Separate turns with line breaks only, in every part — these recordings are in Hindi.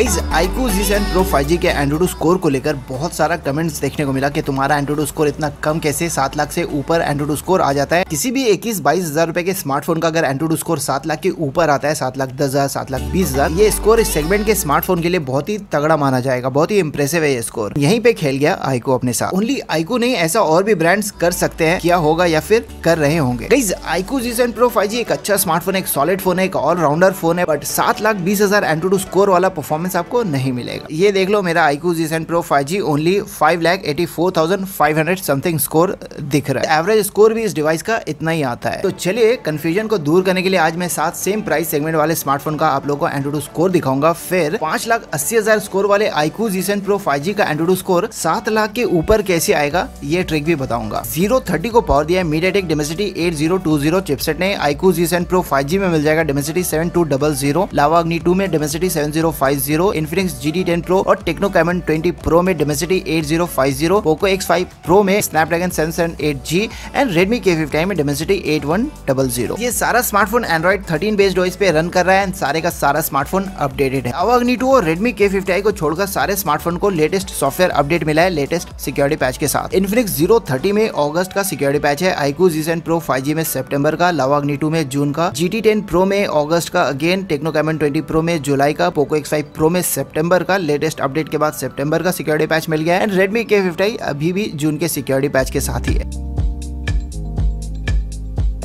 Guys iQOO Z7 Pro 5G के एंड्रॉइड स्कोर को लेकर बहुत सारा कमेंट्स देखने को मिला कि तुम्हारा एंड्रॉइड स्कोर इतना कम कैसे, 7 लाख से ऊपर एंड्रॉइड स्कोर आ जाता है। किसी भी 21-22 हजार रुपए के स्मार्टफोन का अगर एंड्रॉइड स्कोर 7 लाख के ऊपर आता है, 7,10,000, 7,20,000, ये स्कोर इस सेगमेंट के स्मार्टफोन के लिए बहुत ही तगड़ा माना जाएगा। बहुत ही इंप्रेसिव है ये स्कोर। यहीं पे खेल गया iQOO अपने साथ। ओनली iQOO नहीं, ऐसा और भी ब्रांड्स कर सकते हैं, किया होगा या फिर कर रहे होंगे। Guys iQOO Z7 Pro 5G एक अच्छा स्मार्टफोन, एक सॉलिड फोन है, एक ऑलराउंडर फोन है, बट 7,20,000 एंड्रॉइड स्कोर वाला परफॉर्मेंस आपको नहीं मिलेगा। ये देख लो, मेरा iQOO Z7 Pro 5G only 5,84,500 something score दिख रहा है। एवरेज स्कोर भी इस डिवाइस का इतना ही आता है। तो चलिए कंफ्यूजन को दूर करने के लिए आज मैं 7 सेम प्राइस सेगमेंट वाले स्मार्टफोन का आप लोगों को एंड्रॉइड स्कोर दिखाऊंगा। फिर 5,80,000 स्कोर वाले iQOO Z7 Pro 5G का एंड्रॉइड स्कोर 7 लाख के ऊपर कैसे आएगा, ये ट्रिक भी बताऊंगा। 030 को पावर दिया है MediaTek Dimensity 8020 चिपसेट ने। iQOO Z7 Pro 5G में मिल जाएगा Dimensity 7200, Lava Agni 2 में Dimensity 7050, Infinix GT10 Pro और Tecno Camon 20 Pro में Dimensity 8050, Poco X5 Pro में Snapdragon 778G and Redmi K50i में Dimensity 8100। ये सारा स्मार्टफोन Android 13 बेस्ड OS पे रन कर रहा है एंड सारे का सारा स्मार्टफोन अपडेटेड है। Lava Agni 2 और Redmi K50i को छोड़कर सारे स्मार्टफोन को लेटेस्ट सॉफ्टवेयर अपडेट मिला है लेटेस्ट सिक्योरिटी पैच के साथ। Infinix 030 में अगस्त का सिक्योरिटी पैच है, iQOO Z7 Pro 5G में सितंबर का, Lava Agni 2 में जून का, GT10 Pro में अगस्त का अगेन, Tecno Camon 20 Pro में जुलाई का, Poco X5 Pro में सितंबर का, लेटेस्ट अपडेट के बाद सितंबर का सिक्योरिटी पैच मिल गया है एंड Redmi K50i अभी भी जून के सिक्योरिटी पैच के साथ ही है।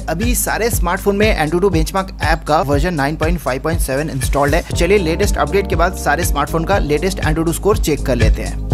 अभी सारे स्मार्टफोन में AnTuTu बेंचमार्क ऐप का वर्जन 9.5.7 इंस्टॉल्ड है। चलिए लेटेस्ट अपडेट के बाद सारे स्मार्टफोन का लेटेस्ट AnTuTu स्कोर चेक कर लेते हैं।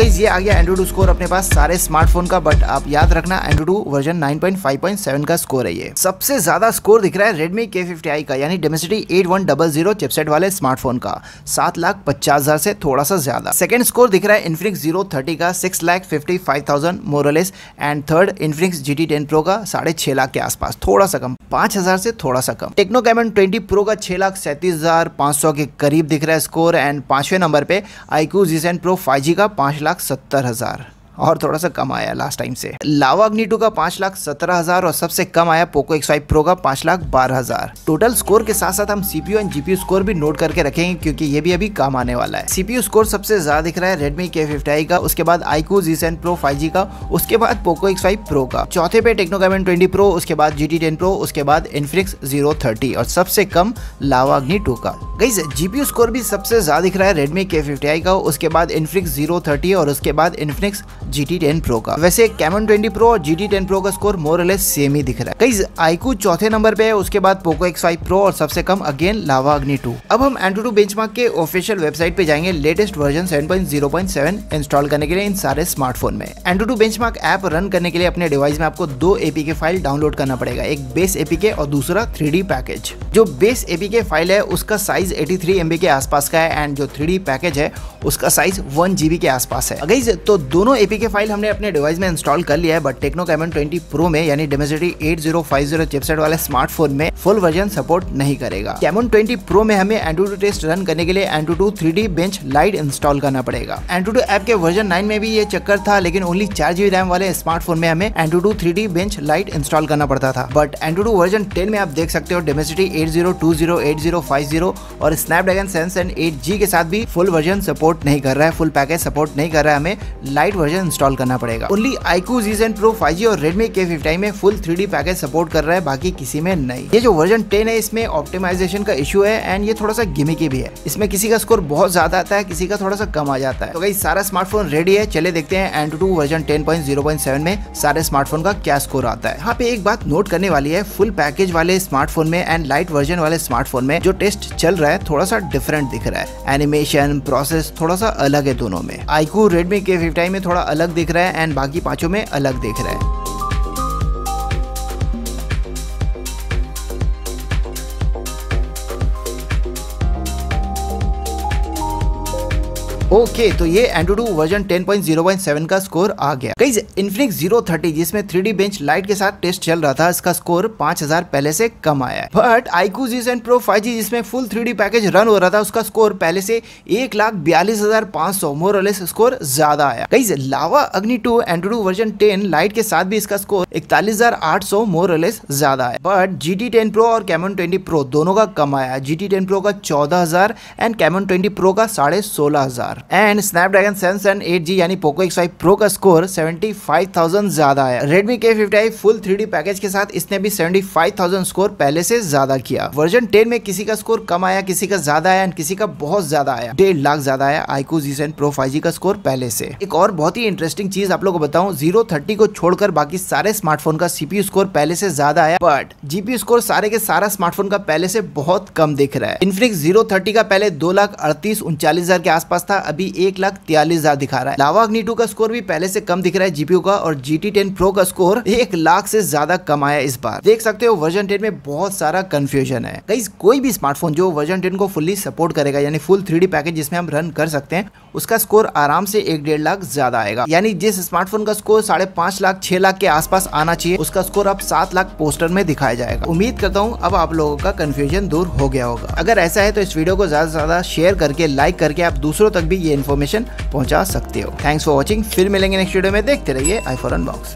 ये आ गया एंड्रॉइड स्कोर अपने पास सारे स्मार्टफोन का, बट आप याद रखना AnTuTu वर्जन 9.5.7 का स्कोर है। ये सबसे ज्यादा स्कोर दिख रहा है Redmi K50i का, यानी Dimensity 8100 चिपसेट वाले स्मार्टफोन का, 7,50,000 से थोड़ा सा ज्यादा। सेकंड स्कोर दिख रहा है Infinix 030 का 6,55,000 मोरलेस and third Infinix GT10 Pro का 6.5 लाख के आसपास, थोड़ा सा कम, 5,000 से थोड़ा सा कम। Tecno Camon 20 Pro का 6,37,500 के करीब दिख रहा है स्कोर एंड 5वें नंबर पे iQOO Z7 Pro 5G का 5,70,000 और थोड़ा सा कम आया लास्ट टाइम से। Lava Agni 2 का 5,17,000 और सबसे कम आया Poco X5 Pro का 5,12,000। टोटल स्कोर के साथ साथ हम CPU एंड GPU स्कोर भी नोट करके रखेंगे क्योंकि ये भी अभी काम आने वाला है। CPU स्कोर सबसे ज्यादा दिख रहा है Redmi K50i का, उसके बाद iQOO Z7 Pro 5G का, उसके बाद Poco X5 Pro का, चौथे पे Tecno Camon 20 Pro, उसके बाद GT10 Pro, उसके बाद Infinix 030 और सबसे कम Lava Agni 2 का। गाइस GPU स्कोर भी सबसे ज्यादा दिख रहा है Redmi K50i का, उसके बाद Infinix 030 और उसके बाद Infinix GT10 Pro का। वैसे Camon 20 Pro और GT10 Pro का स्कोर मोर और लेस सेम ही दिख रहा है। गाइस iQOO चौथे नंबर पे है, उसके बाद Poco X5 Pro और सबसे कम अगेन Lava Agni 2। अब हम AnTuTu बेंचमार्क के ऑफिशियल वेबसाइट पे जाएंगे लेटेस्ट वर्जन 7.0.7 इंस्टॉल करने के लिए इन सारे स्मार्टफोन में। AnTuTu बेंचमार्क ऐप रन करने के लिए अपने डिवाइस में आपको 2 APK फाइल डाउनलोड करना पड़ेगा, एक बेस APK और दूसरा 3D पैकेज। जो बेस APK फाइल है उसका साइज 83 MB के आसपास का है एंड जो 3D पैकेज है उसका साइज 1 GB के आसपास है। गाइस तो दोनों APK फाइल हमने अपने डिवाइस में इंस्टॉल कर लिया है, बट Tecno Camon 20 Pro में यानी Dimensity 8050 चिपसेट वाले स्मार्टफोन में फुल वर्जन सपोर्ट नहीं करेगा। Camon 20 Pro में हमें AnTuTu टेस्ट रन करने के लिए AnTuTu 3D bench light install करना पड़ेगा। AnTuTu ऐप के वर्जन 9 में भी ये चक्कर था, लेकिन ओनली 4 GB रैम वाले स्मार्टफोन में हमें AnTuTu 3D bench light install करना पड़ता था। बट AnTuTu वर्जन 10 में आप देख सकते हो Dimensity 8020 8050 और Snapdragon 778G के साथ भी फुल वर्जन सपोर्ट नहीं कर रहा है, फुल पैकेज सपोर्ट नहीं कर रहा है, हमें लाइट वर्जन इंस्टॉल करना पड़ेगा। Only iQOO Z7 Pro 5G और Redmi K50i में फुल 3D पैकेज सपोर्ट कर रहा है, बाकी किसी में नहीं। ये जो वर्जन 10 है इसमें ऑप्टिमाइजेशन का इशू है एंड ये थोड़ा सा गिमिकी भी है। इसमें किसी का स्कोर बहुत ज्यादा आता है, किसी का थोड़ा सा कम आ जाता है। तो गाइस सारा स्मार्टफोन रेडी है, चले देखते हैं AnTuTu वर्जन 10.0.7 में सारे स्मार्टफोन का क्या स्कोर आता है। यहाँ पे एक बात नोट करने वाली है, फुल पैकेज वाले स्मार्टफोन में एंड लाइट वर्जन वाले स्मार्टफोन में जो टेस्ट चल रहा है थोड़ा सा डिफरेंट दिख रहा है। एनिमेशन प्रोसेस थोड़ा सा अलग है दोनों में। iQOO Redmi K50i में थोड़ा अलग दिख रहा है एंड बाकी पांचों में अलग दिख रहा है। ओके, तो ये एंटूडू वर्जन 10.0.7 का स्कोर आ गया। गाइस इन्फिनिक्स Zero 30 जिसमें 3D बेंच लाइट के साथ टेस्ट चल रहा था, इसका स्कोर 5000 पहले से कम आया है। But iQOO G7 Pro 5G जिसमें फुल 3D पैकेज रन हो रहा था, उसका स्कोर पहले से 1,42,500 मोर और लेस स्कोर ज्यादा आया। गाइस लावा अग्नि 2 एंटूडू वर्जन 10 लाइट के साथ भी इसका स्कोर 41,800 मोर और लेस ज्यादा है। बट GT10 Pro और Camon 20 Pro दोनों का कम आया। GT10 Pro का 14,000 एंड Camon 20 Pro का 16,500 एंड स्नैपड्रैगन 7 8G यानी पोको X5 Pro का स्कोर 75,000 ज्यादा आया। Redmi K50i full 3D package के साथ इसने भी 75,000 स्कोर पहले से ज्यादा किया। वर्जन 10 में किसी का स्कोर कम आया, किसी का ज्यादा आया एंड किसी का बहुत ज्यादा आया। 1.5 लाख ज्यादा आया iQOO G7 Pro 5G का स्कोर पहले से। एक और बहुत ही इंटरेस्टिंग चीज आप लोगों को बताऊं, Zero 30 को छोड़कर बाकी सारे स्मार्टफोन का CPU स्कोर पहले से ज्यादा आया, बट GPU स्कोर सारे के सारा स्मार्टफोन का पहले से बहुत कम दिख रहा है। इन्फिनिक्स Zero 30 का पहले 2,38,39,000 के आसपास था, अभी 1,43,000 दिखा रहा है। लावा अग्नि 2 का स्कोर भी पहले से कम दिख रहा है GPU का, और GT10 Pro का स्कोर 1 लाख से ज्यादा कम आया इस बार। देख सकते हो वर्जन 10 में बहुत सारा कंफ्यूजन है। गाइस कोई भी स्मार्टफोन जो वर्जन 10 को फुल्ली सपोर्ट करेगा, यानी फुल 3D पैकेज जिसमें हम रन कर सकते हैं, उसका स्कोर आराम से 1.5 लाख ज्यादा आएगा। यानी जिस स्मार्टफोन का स्कोर 5.5 लाख 6 लाख के आसपास आना चाहिए, उसका स्कोर अब 7 लाख पोस्टर में दिखाया जाएगा। उम्मीद करता हूँ अब आप लोगों का कंफ्यूजन दूर हो गया होगा। अगर ऐसा है तो इस वीडियो को ज्यादा से ज्यादा शेयर करके, लाइक करके आप दूसरों तक भी ये इन्फॉर्मेशन पहुंचा सकते हो। Thanks for watching. फिर मिलेंगे नेक्स्ट वीडियो में। देखते रहिए i4 अनबॉक्स।